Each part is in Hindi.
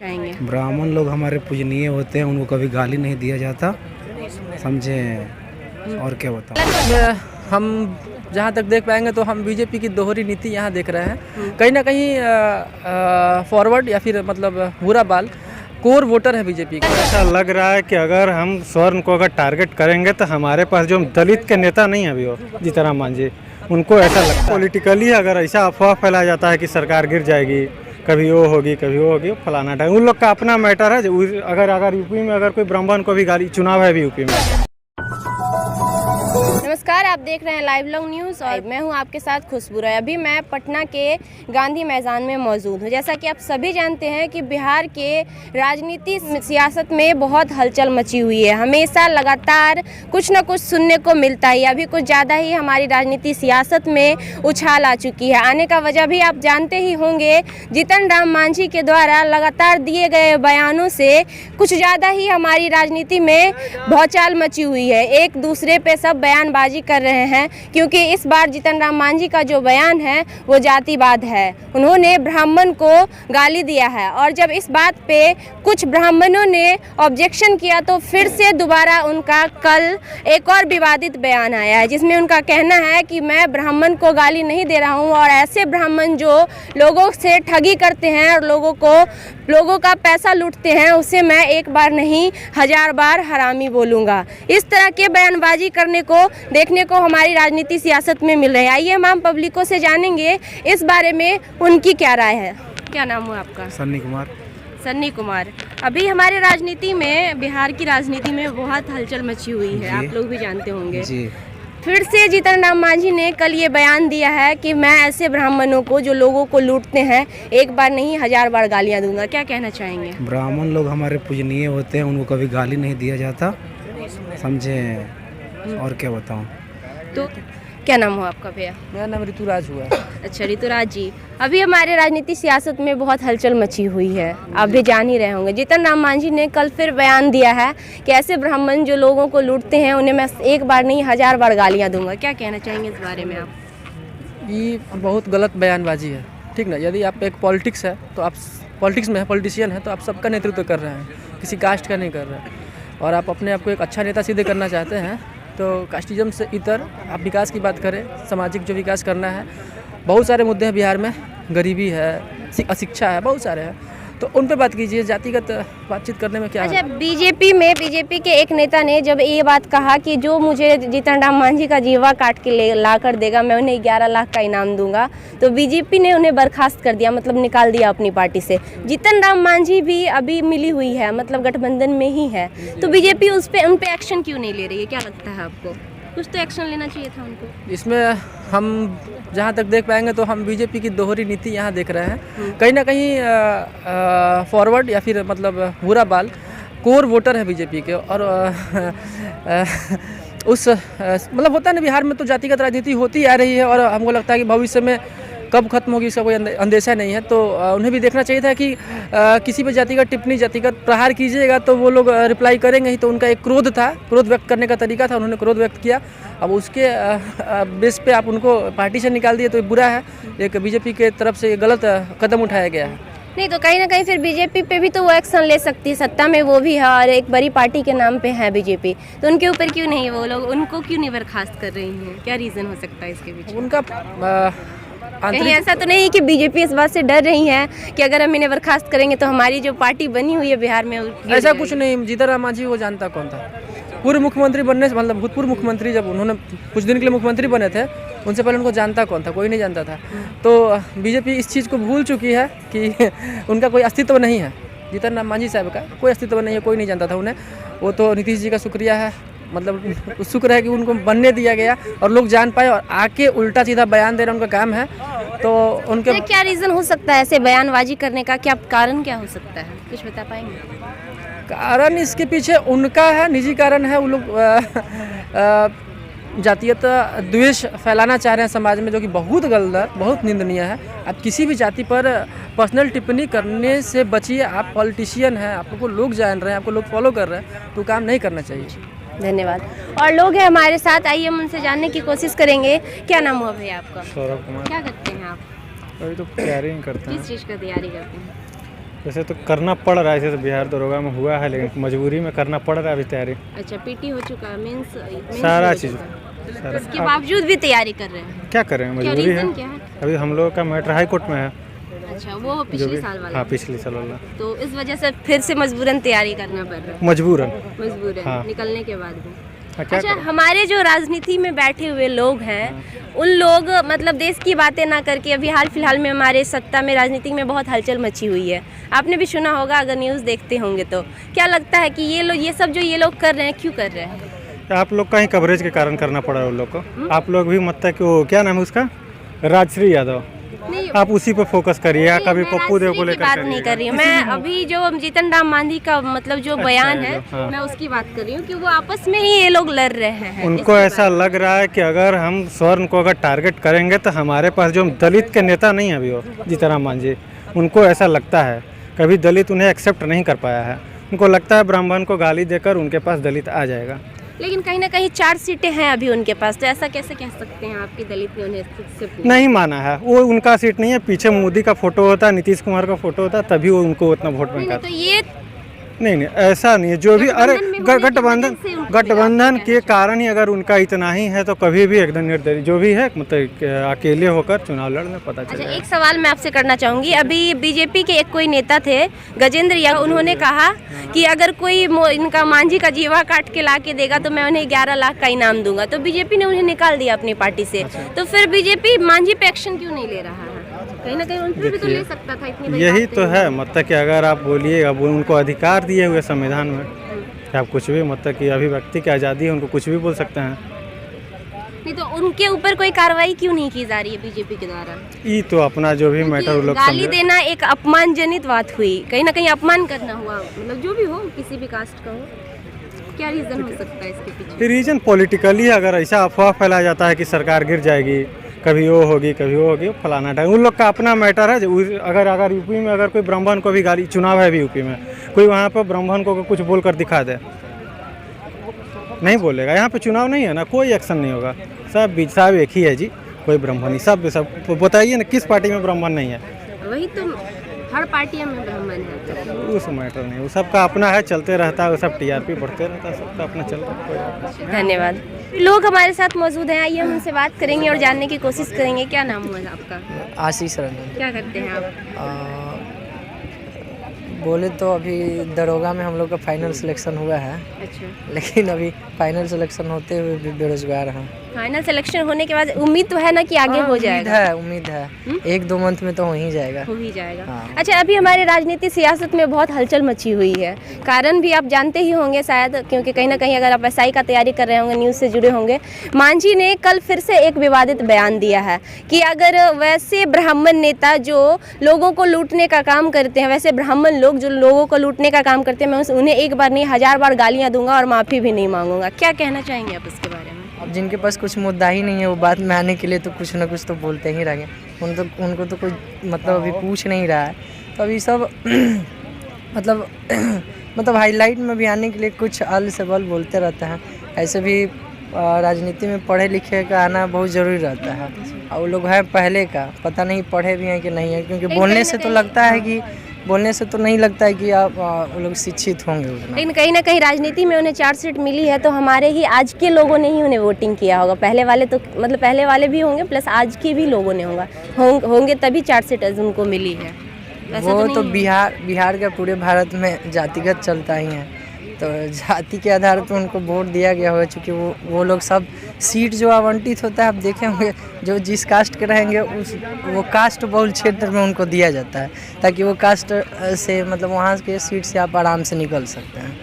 चाहेंगे। ब्राह्मण लोग हमारे पूजनीय होते हैं, उनको कभी गाली नहीं दिया जाता, समझे। और क्या बताऊं। हम जहाँ तक देख पाएंगे तो हम बीजेपी की दोहरी नीति यहाँ देख रहे हैं। कहीं ना कहीं फॉरवर्ड या फिर मतलब बुरा बाल कोर वोटर है बीजेपी का। ऐसा लग रहा है कि अगर हम स्वर्ण को अगर टारगेट करेंगे तो हमारे पास जो दलित के नेता नहीं है अभी वो जीतनराम मांझी, उनको ऐसा लगता है पॉलिटिकली अगर ऐसा अफवाह फैलाया जाता है कि सरकार गिर जाएगी, कभी वो होगी कभी वो होगी, फलाना टाइम उन लोग का अपना मैटर है। अगर यूपी में अगर कोई ब्राह्मण को भी गाली, चुनाव है अभी यूपी में। नमस्कार, आप देख रहे हैं लाइव लॉन्ग न्यूज़ और मैं हूं आपके साथ खुशबू राय। अभी मैं पटना के गांधी मैदान में मौजूद हूं। जैसा कि आप सभी जानते हैं कि बिहार के राजनीति सियासत में बहुत हलचल मची हुई है। हमेशा लगातार कुछ न कुछ सुनने को मिलता है। अभी कुछ ज़्यादा ही हमारी राजनीति सियासत में उछाल आ चुकी है। आने का वजह भी आप जानते ही होंगे। जीतनराम मांझी के द्वारा लगातार दिए गए बयानों से कुछ ज़्यादा ही हमारी राजनीति में भौचाल मची हुई है। एक दूसरे पे सब बयानबाजी कर रहे हैं, क्योंकि इस बार जीतनराम मांझी का जो बयान है वो जातिवाद है। उन्होंने ब्राह्मण को गाली दिया है और जब इस बात पे कुछ ब्राह्मणों ने ऑब्जेक्शन किया तो फिर से दोबारा उनका कल एक और विवादित बयान आया है, जिसमें उनका कहना है कि मैं ब्राह्मण को गाली नहीं दे रहा हूं और ऐसे ब्राह्मण जो लोगों से ठगी करते हैं और लोगों का पैसा लूटते हैं उसे मैं एक बार नहीं 1000 बार हरामी बोलूँगा। इस तरह के बयानबाजी करने को देखने को हमारी राजनीति सियासत में मिल रही है। आइए हम आम पब्लिकों से जानेंगे इस बारे में उनकी क्या राय है। क्या नाम हुआ आपका? सन्नी कुमार। सन्नी कुमार, अभी हमारे राजनीति में, बिहार की राजनीति में बहुत हलचल मची हुई है, आप लोग भी जानते होंगे जी। फिर से जीतनराम मांझी ने कल ये बयान दिया है कि मैं ऐसे ब्राह्मणों को जो लोगों को लूटते हैं एक बार नहीं 1000 बार गालियाँ दूंगा। क्या कहना चाहेंगे? ब्राह्मण लोग हमारे पूजनीय होते हैं, उनको कभी गाली नहीं दिया जाता, समझे। और क्या बताऊं। तो क्या नाम हुआ आपका भैया? मेरा नाम ऋतुराज हुआ। अच्छा ऋतुराज जी, अभी हमारे राजनीति सियासत में बहुत हलचल मची हुई है, आप भी जान ही रहे होंगे। जीतनराम मांझी ने कल फिर बयान दिया है कि ऐसे ब्राह्मण जो लोगों को लूटते हैं उन्हें मैं एक बार नहीं 1000 बार गालियाँ दूंगा। क्या कहना चाहेंगे इस बारे में आप? ये बहुत गलत बयानबाजी है, ठीक ना। यदि आप एक पॉलिटिक्स है तो आप पॉलिटिक्स में है, पॉलिटिशियन है तो आप सबका नेतृत्व कर रहे हैं, किसी कास्ट का नहीं कर रहे हैं। और आप अपने आप को एक अच्छा नेता सिद्ध करना चाहते हैं तो कास्टिज्म से इतर आप विकास की बात करें, सामाजिक जो विकास करना है। बहुत सारे मुद्दे हैं बिहार में, गरीबी है, अशिक्षा है, बहुत सारे हैं, तो उन पे बात कीजिए। जातिगत बातचीत करने में क्या है? अच्छा, बीजेपी के एक नेता ने जब ये बात कहा कि जो मुझे जीतनराम मांझी का जीवा काट के ला कर देगा मैं उन्हें 11 लाख का इनाम दूंगा, तो बीजेपी ने उन्हें बर्खास्त कर दिया, मतलब निकाल दिया अपनी पार्टी से। जीतनराम मांझी भी अभी मिली हुई है, मतलब गठबंधन में ही है, तो बीजेपी उन पे एक्शन क्यों नहीं ले रही है? क्या लगता है आपको? कुछ तो एक्शन लेना चाहिए था उनको। इसमें हम जहाँ तक देख पाएंगे तो हम बीजेपी की दोहरी नीति यहाँ देख रहे हैं। कहीं ना कहीं फॉरवर्ड या फिर मतलब बुरा बाल कोर वोटर है बीजेपी के। और मतलब होता है ना, बिहार में तो जातिगत राजनीति होती आ रही है और हमको लगता है कि भविष्य में कब खत्म होगी इसका कोई अंदेशा नहीं है। तो उन्हें भी देखना चाहिए था कि किसी पे जातिगत टिप्पणी, जातिगत प्रहार कीजिएगा तो वो लोग रिप्लाई करेंगे ही। तो उनका एक क्रोध था, क्रोध व्यक्त करने का तरीका था, उन्होंने क्रोध व्यक्त किया। अब उसके बेस पे आप उनको पार्टी से निकाल दिए तो ये बुरा है। एक बीजेपी के तरफ से ये गलत कदम उठाया गया है। नहीं तो कहीं ना कहीं फिर बीजेपी पे भी तो वो एक्शन ले सकती है, सत्ता में वो भी है और एक बड़ी पार्टी के नाम पे है बीजेपी, तो उनके ऊपर क्यों नहीं, वो लोग उनको क्यों नहीं बर्खास्त कर रही हैं? क्या रीज़न हो सकता है इसके पीछे? उनका कहीं ऐसा तो नहीं कि बीजेपी इस बात से डर रही है कि अगर हम इन्हें बर्खास्त करेंगे तो हमारी जो पार्टी बनी हुई है बिहार में? ऐसा कुछ नहीं। जीतनराम मांझी वो जानता कौन था? पूर्व मुख्यमंत्री बनने से, मतलब भूतपूर्व मुख्यमंत्री जब उन्होंने कुछ दिन के लिए मुख्यमंत्री बने थे, उनसे पहले उनको जानता कौन था? कोई नहीं जानता था। तो बीजेपी इस चीज़ को भूल चुकी है कि उनका कोई अस्तित्व नहीं है। जीतनराम मांझी साहब का कोई अस्तित्व नहीं है, कोई नहीं जानता था उन्हें। वो तो नीतीश जी का शुक्रिया है, मतलब शुक्र है कि उनको बनने दिया गया और लोग जान पाए और आके उल्टा सीधा बयान देना उनका काम है। तो उनके क्या रीज़न हो सकता है ऐसे बयानबाजी करने का? क्या कारण क्या हो सकता है, कुछ बता पाएंगे? कारण इसके पीछे उनका है, निजी कारण है। वो लोग जातीयत द्वेष फैलाना चाह रहे हैं समाज में, जो कि बहुत गलत, बहुत निंदनीय है। आप किसी भी जाति पर पर्सनल टिप्पणी करने से बचिए। आप पॉलिटिशियन हैं, आपको लोग जान रहे हैं, आपको लोग फॉलो कर रहे हैं, तो काम नहीं करना चाहिए। धन्यवाद। और लोग हैं हमारे साथ, आइए हम उनसे जानने की कोशिश करेंगे। क्या नाम हुआ भैया आपका? सौरभ कुमार। क्या करते हैं आप? अभी तो तैयारी करते हैं। किस चीज़ का तैयारी करते हैं? वैसे तो करना पड़ रहा है, जैसे बिहार दरोगा में हुआ है, लेकिन मजबूरी में करना पड़ रहा है अभी तैयारी। अच्छा, पीटी हो चुका है, मेंस सारा हो चीज़ चुका है। सारा। इसके बावजूद भी तैयारी कर रहे हैं, क्या करें, क्या मजबूरी है। रीजन क्या है? अभी हम लोगों का मैटर हाई कोर्ट में है, अच्छा, वो जो पिछले भी। साल वाला। हाँ, पिछले साल वाला। तो इस वजह से फिर से मजबूरन तैयारी करना पड़ रहा है, मजबूरन। मजबूरन हाँ। निकलने के बाद भी। हाँ, क्या अच्छा, करें? हमारे जो राजनीति में बैठे हुए लोग हैं, उन लोग मतलब देश की बातें ना करके अभी हाल फिलहाल में हमारे सत्ता में राजनीति में बहुत हलचल मची हुई है। आपने भी सुना होगा अगर न्यूज़ देखते होंगे तो। क्या लगता है कि ये लोग, ये सब जो ये लोग कर रहे हैं, क्यों कर रहे हैं? आप लोग का ही कवरेज के कारण करना पड़ा है उन लोग को। आप लोग भी मतलब कि वो क्या नाम है उसका, राजश्री यादव, नहीं, आप उसी पे फोकस करिए, या कभी मैं पप्पू देव को राजनीति की लेकर बात नहीं कर रही हूँ मैं। अभी जो जीतन राम मांझी का मतलब जो बयान है, हाँ। मैं उसकी बात कर रही हूँ कि वो आपस में ही ये लोग लड़ रहे हैं। उनको ऐसा लग रहा है कि अगर हम स्वर्ण को अगर टारगेट करेंगे तो हमारे पास जो दलित के नेता नहीं है अभी, वो जीतन राम मांझी, उनको ऐसा लगता है, कभी दलित उन्हें एक्सेप्ट नहीं कर पाया है। उनको लगता है ब्राह्मण को गाली देकर उनके पास दलित आ जाएगा। लेकिन कहीं ना कहीं 4 सीटें हैं अभी उनके पास, तो ऐसा कैसे कह सकते हैं आपकी दलित ने उन्हें इससे पूछा? नहीं माना है, वो उनका सीट नहीं है। पीछे मोदी का फोटो होता, नीतीश कुमार का फोटो होता, तभी वो उनको उतना वोट नहीं, में तो ये नहीं, ऐसा नहीं है। जो भी अरे गठबंधन में होने की गठबंधन वजह से उनको गठबंधन मिला, के कारण ही अगर उनका इतना ही है तो कभी भी एकदम निर्दलीय जो भी है मतलब अकेले होकर चुनाव लड़ने पता अच्छा, चलेगा। एक सवाल मैं आपसे करना चाहूँगी। अभी बीजेपी के एक कोई नेता थे गजेंद्र यादव, उन्होंने कहा कि अगर कोई इनका मांझी का जीवा काट के ला के देगा तो मैं उन्हें 11 लाख का इनाम दूंगा। तो बीजेपी ने उन्हें निकाल दिया अपनी पार्टी से। तो फिर बीजेपी मांझी पे एक्शन क्यों नहीं ले रहा है? कहीं ना कहीं उन पर भी तो ले सकता था, इतनी बड़ी यही बात तो नहीं है मतलब कि अगर आप बोलिएगा, वो उनको अधिकार दिए हुए संविधान में कि आप कुछ भी मतलब कि अभिव्यक्ति की आज़ादी है, उनको कुछ भी बोल सकते हैं। नहीं, तो उनके ऊपर कोई कार्रवाई क्यों नहीं की जा रही है बीजेपी के द्वारा? ये तो अपना जो भी मैटर वो लोग गाली समझे। देना एक अपमानजनित बात हुई, कहीं ना कहीं अपमान करना हुआ, मतलब जो भी हो, किसी भी कास्ट का हो। क्या रीजन हो सकता है इसके पीछे? रीजन पॉलिटिकली अगर ऐसा अफवाह फैलाया जाता है कि सरकार गिर जाएगी, कभी वो होगी कभी वो होगी, फलाना टाइम उन लोग का अपना मैटर है। अगर यूपी में अगर कोई ब्राह्मण को भी गाली, चुनाव है भी यूपी में, कोई वहाँ पर ब्राह्मण को कुछ बोल कर दिखा दे, नहीं बोलेगा। यहाँ पे चुनाव नहीं है ना, कोई एक्शन नहीं होगा। सब एक ही है जी, कोई ब्राह्मण नहीं, सब बताइए ना किस पार्टी में ब्राह्मण नहीं है? वही तो, हर पार्टियों में ब्राह्मण है। उस मैटर नहीं, वो सबका अपना है, चलते रहता है, वो सब टीआरपी बढ़ते रहता है, सबका अपना चलता है, कोई बात नहीं। धन्यवाद। लोग हमारे साथ मौजूद हैं, आइए हम उनसे बात करेंगे और जानने की कोशिश करेंगे। क्या नाम हुआ आपका? आशीष रंजन। क्या करते हैं आप? बोले तो अभी दरोगा में हम लोग का फाइनल सिलेक्शन हुआ है, अच्छा, लेकिन अभी फाइनल सिलेक्शन होते हुए भी बेरोजगार हैं। फाइनल सिलेक्शन होने के बाद उम्मीद तो है ना कि आगे हो जाएगा? उम्मीद है 1-2 मंथ में तो हो ही जाएगा। हो ही जाएगा। हाँ। अच्छा, अभी हमारे राजनीति सियासत में बहुत हलचल मची हुई है। कारण भी आप जानते ही होंगे शायद, क्योंकि कहीं ना कहीं अगर आप एसआई का तैयारी कर रहे होंगे, न्यूज़ से जुड़े होंगे। मांझी ने कल फिर से एक विवादित बयान दिया है कि अगर वैसे ब्राह्मण नेता जो लोगों को लूटने का काम करते हैं, वैसे ब्राह्मण लोग जो लोगों को लूटने का काम करते हैं, मैं उन्हें एक बार नहीं 1000 बार गालियाँ दूंगा और माफ़ी भी नहीं मांगूंगा। क्या कहना चाहेंगे आप इसके बारे में? अब जिनके पास कुछ मुद्दा ही नहीं है, वो बात में आने के लिए तो कुछ ना कुछ तो बोलते ही रहेंगे। उनको तो कोई मतलब अभी पूछ नहीं रहा है, तो अभी सब मतलब हाईलाइट में भी आने के लिए कुछ अल से बल बोलते रहते हैं। ऐसे भी राजनीति में पढ़े लिखे का आना बहुत ज़रूरी रहता है, और वो लोग हैं पहले का, पता नहीं पढ़े भी हैं कि नहीं है, क्योंकि बोलने से तो लगता है कि बोलने से तो नहीं लगता है कि आप वो लोग शिक्षित होंगे उतना। लेकिन कहीं ना कहीं राजनीति में उन्हें 4 सीट मिली है, तो हमारे ही आज के लोगों ने ही उन्हें वोटिंग किया होगा। पहले वाले तो मतलब पहले वाले भी होंगे, प्लस आज के भी लोगों ने होंगे तभी 4 सीट उनको मिली है। वो तो बिहार का पूरे भारत में जातिगत चलता ही है, तो जाति के आधार पर उनको वोट दिया गया होगा। चूँकि वो लोग सब सीट जो आवंटित होता है, आप देखे होंगे, जो जिस कास्ट के रहेंगे वो कास्ट बहुल क्षेत्र में उनको दिया जाता है, ताकि वो कास्ट से मतलब वहाँ के सीट से आप आराम से निकल सकते हैं।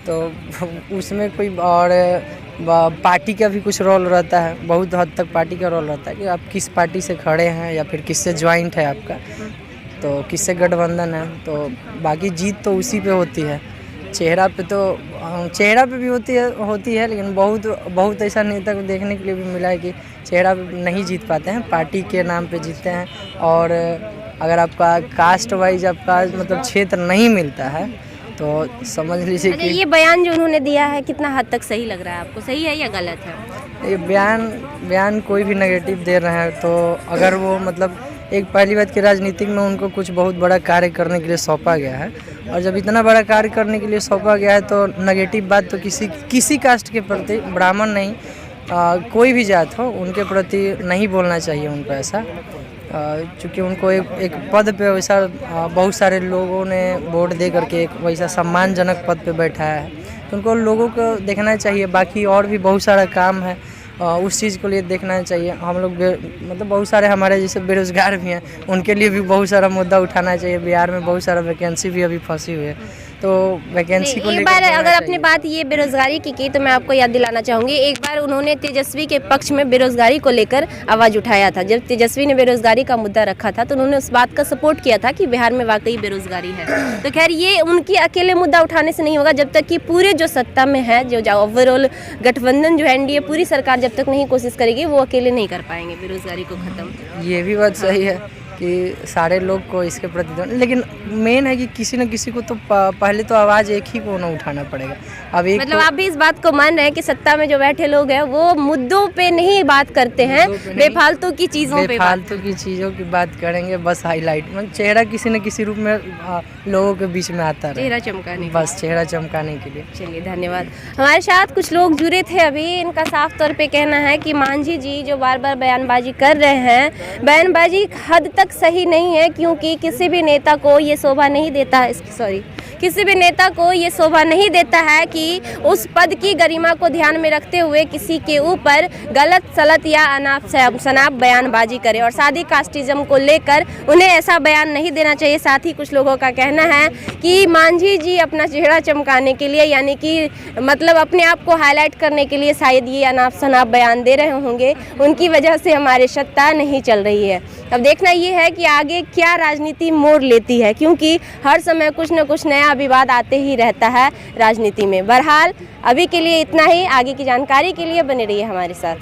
तो उसमें कोई और पार्टी का भी कुछ रोल रहता है, बहुत हद तक पार्टी का रोल रहता है कि आप किस पार्टी से खड़े हैं या फिर किससे ज्वाइंट है आपका, तो किससे गठबंधन है। तो बाकी जीत तो उसी पे होती है। चेहरा पे भी होती है, लेकिन बहुत ऐसा नेता को देखने के लिए भी मिला है कि चेहरा पे नहीं जीत पाते हैं, पार्टी के नाम पे जीतते हैं। और अगर आपका कास्ट वाइज आपका मतलब क्षेत्र नहीं मिलता है, तो समझ लीजिए कि ये बयान जो उन्होंने दिया है कितना हद तक सही लग रहा है आपको? सही है या गलत है? ये बयान कोई भी नेगेटिव दे रहे हैं, तो अगर वो मतलब एक पहली बात कि राजनीतिक में उनको कुछ बहुत बड़ा कार्य करने के लिए सौंपा गया है, और जब इतना बड़ा कार्य करने के लिए सौंपा गया है तो नेगेटिव बात तो किसी कास्ट के प्रति, ब्राह्मण नहीं कोई भी जात हो, उनके प्रति नहीं बोलना चाहिए उनको ऐसा, चूँकि उनको एक पद पे वैसा बहुत सारे लोगों ने वोट दे करके एक वैसा सम्मानजनक पद पे बैठाया है, तो उनको लोगों को देखना चाहिए। बाकी और भी बहुत सारा काम है, उस चीज़ को लिए देखना चाहिए। हम लोग मतलब बहुत सारे हमारे जैसे बेरोज़गार भी हैं, उनके लिए भी बहुत सारा मुद्दा उठाना चाहिए। बिहार में बहुत सारा वैकेंसी भी अभी फंसी हुई है, तो वैकेंसी को एक बार अगर अपनी बात ये बेरोजगारी की तो मैं आपको याद दिलाना चाहूँगी, एक बार उन्होंने तेजस्वी के पक्ष में बेरोजगारी को लेकर आवाज़ उठाया था। जब तेजस्वी ने बेरोजगारी का मुद्दा रखा था तो उन्होंने उस बात का सपोर्ट किया था कि बिहार में वाकई बेरोजगारी है। तो खैर ये उनकी अकेले मुद्दा उठाने से नहीं होगा, जब तक कि पूरे जो सत्ता में है, जो ओवरऑल गठबंधन जो है एनडीए पूरी सरकार जब तक नहीं कोशिश करेगी वो अकेले नहीं कर पाएंगे बेरोजगारी को ख़त्म। ये भी बात सही है कि सारे लोग को इसके प्रति, लेकिन मेन है कि किसी न किसी को तो पहले तो आवाज़ एक ही को ना उठाना पड़ेगा। अब एक मतलब आप भी इस बात को मान रहे हैं कि सत्ता में जो बैठे लोग हैं वो मुद्दों पे नहीं बात करते हैं, बेफालतू की चीज़ों पे फालतू की चीज़ों की बात करेंगे, बस हाईलाइट मतलब चेहरा किसी न किसी रूप में लोगों के बीच में आता है, चेहरा चमकाने, बस चेहरा चमकाने के लिए। चलिए धन्यवाद। हमारे साथ कुछ लोग जुड़े थे अभी, इनका साफ तौर पे कहना है कि मांझी जी जो बार बार बयानबाजी कर रहे हैं, बयानबाजी हद तक सही नहीं है, क्योंकि किसी भी नेता को ये शोभा नहीं देता है, किसी भी नेता को ये शोभा नहीं देता है कि उस पद की गरिमा को ध्यान में रखते हुए किसी के ऊपर गलत सलत या अनाप शनाप बयानबाजी करे, और शादी कास्टिज्म को लेकर उन्हें ऐसा बयान नहीं देना चाहिए। साथ ही कुछ लोगों का कहना है कि मांझी जी अपना चेहरा चमकाने के लिए, यानी कि मतलब अपने आप को हाईलाइट करने के लिए शायद ये अनाप शनाप बयान दे रहे होंगे, उनकी वजह से हमारी सत्ता नहीं चल रही है। अब देखना ये है कि आगे क्या राजनीति मोड़ लेती है, क्योंकि हर समय कुछ न कुछ नया विवाद आते ही रहता है राजनीति में। बहरहाल अभी के लिए इतना ही, आगे की जानकारी के लिए बने रहिए हमारे साथ।